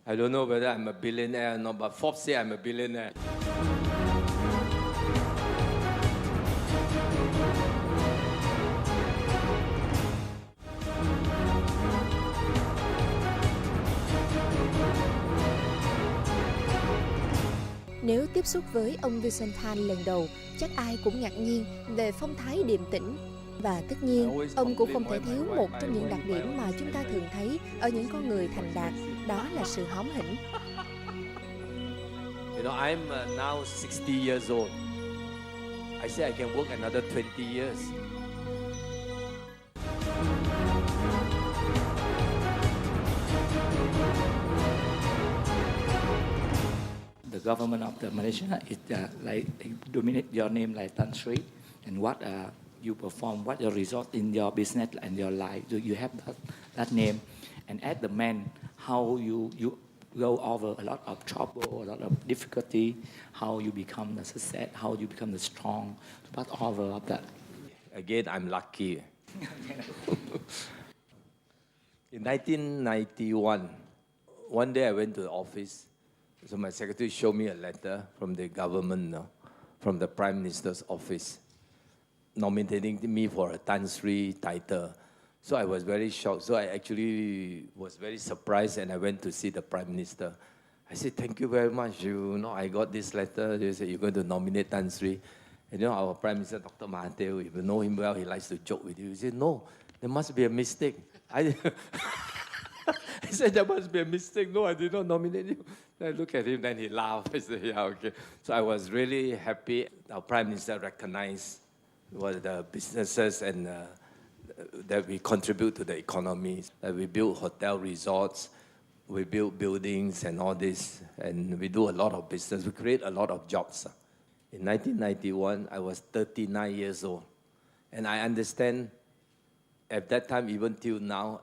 I don't know whether I'm a billionaire or not, but Forbes say I'm a billionaire. Nếu tiếp xúc với ông Vincent lần đầu, chắc ai cũng ngạc nhiên về phong thái điềm tĩnh. Và tất nhiên, ông cũng không thể thiếu một trong những đặc điểm mà chúng ta thường thấy ở những con người thành đạt, đó là sự hóm hỉnh. You know, I'm now 60 years old. I say I can work another 20 years. The government of the Malaysia is like dominate your name like Tan Sri, and what you perform, what your result in your business and your life. Do you have that name? And as the man, how you go over a lot of trouble, a lot of difficulty, how you become the success, how you become the strong, what over of that. Again, I'm lucky. In 1991, one day I went to the office. So my secretary showed me a letter from the government, from the Prime Minister's office, nominating me for a Tan Sri title. So I was very shocked. So I actually was very surprised, and I went to see the Prime Minister. I said, "Thank you very much. You know, I got this letter. They said you're going to nominate Tan Sri." And you know, our Prime Minister, Dr. Mahathir, if you know him well, he likes to joke with you. He said, "No, there must be a mistake." I said, "There must be a mistake. No, I did not nominate you." Then I look at him, then he laughed. I said, "Yeah, okay." So I was really happy. Our Prime Minister recognized what the businesses and that we contribute to the economy. That we build hotel resorts, we build buildings and all this, and we do a lot of business. We create a lot of jobs. In 1991, I was 39 years old. And I understand at that time, even till now,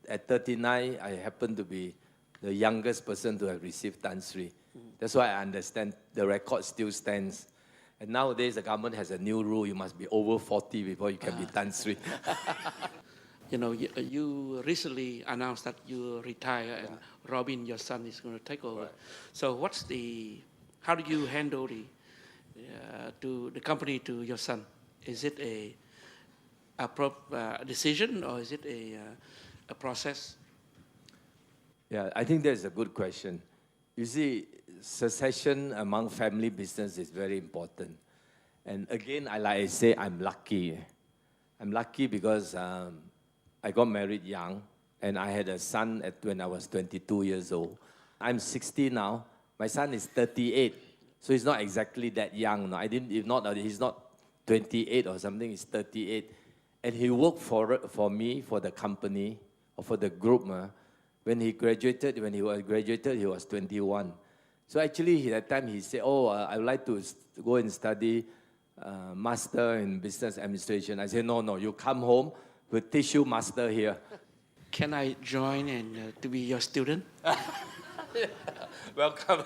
at 39, I happen to be the youngest person to have received Tan Sri. That's why I understand the record still stands. And nowadays, the government has a new rule. You must be over 40 before you can be Tan Sri. You know, you recently announced that you retire and Robin, your son, is going to take over. Right. So how do you handle the company to your son? Is it a decision, or is it a process? Yeah, I think that's a good question. You see, succession among family business is very important. And again, like I say, I'm lucky. I'm lucky because I got married young, and I had a son when I was 22 years old. I'm 60 now. My son is 38, so he's not exactly that young. No, he's not 28 or something. He's 38, and he worked for me, for the company or for the group. When he was graduated, he was 21. So actually, at that time, he said, "Oh, I would like to go and study master in business administration." I said, No, you come home, we'll teach you master here. Can I join and to be your student? Welcome.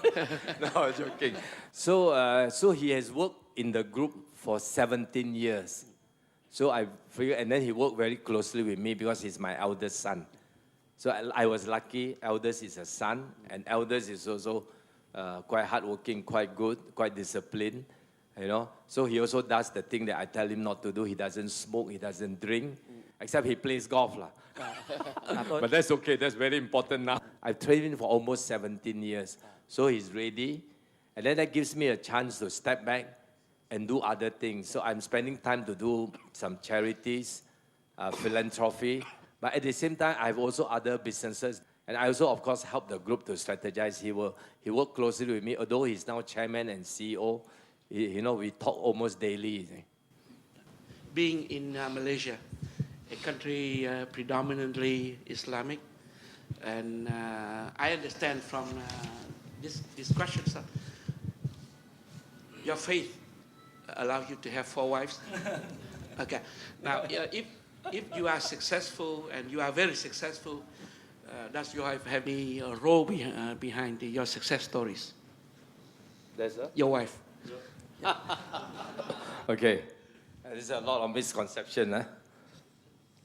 No, joking. So he has worked in the group for 17 years. So I figured, and then he worked very closely with me because he's my eldest son. So I was lucky. Eldest is a son, and eldest is also quite hardworking, quite good, quite disciplined. You know, so he also does the thing that I tell him not to do. He doesn't smoke, he doesn't drink, except he plays golf. But that's okay, that's very important now. I've trained him for almost 17 years. So he's ready. And then that gives me a chance to step back and do other things. So I'm spending time to do some charities, philanthropy. But at the same time, I have also other businesses. And I also, of course, help the group to strategize. He worked closely with me, although he's now chairman and CEO. We talk almost daily. Being in Malaysia, a country predominantly Islamic, and I understand from this question, sir, your faith allows you to have 4 wives. Okay. Now, if you are successful, and you are very successful, does your wife have any role behind your success stories? Your wife. Okay, there's a lot of misconception.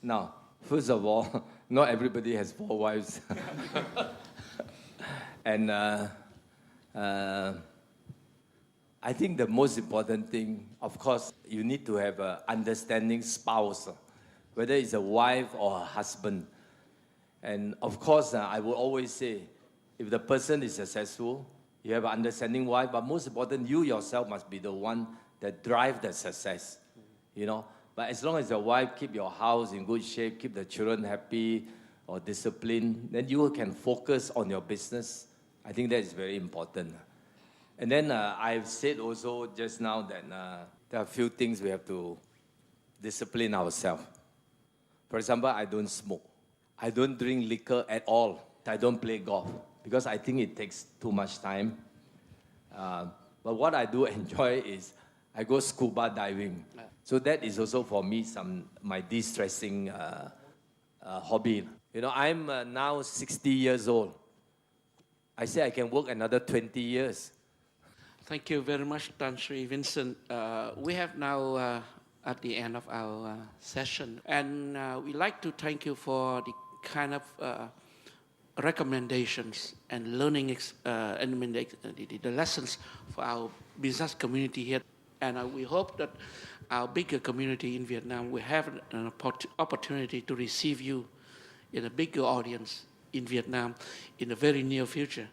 Now, first of all, not everybody has 4 wives. And I think the most important thing, of course, you need to have an understanding spouse, whether it's a wife or a husband. And of course, I will always say, if the person is successful, you have an understanding wife, but most important, you yourself must be the one that drive the success, you know. But as long as your wife keep your house in good shape, keep the children happy or disciplined, then you can focus on your business. I think that is very important. And then I've said also just now that there are a few things we have to discipline ourselves. For example, I don't smoke. I don't drink liquor at all. I don't play golf because I think it takes too much time. But what I do enjoy is I go scuba diving. So that is also for me my de-stressing hobby. You know, I'm now 60 years old. I say I can work another 20 years. Thank you very much, Tan Sri Vincent. We have now at the end of our session, and we'd like to thank you for the kind of recommendations and learning the lessons for our business community here. And we hope that our bigger community in Vietnam will have an opportunity to receive you in a bigger audience in Vietnam in the very near future.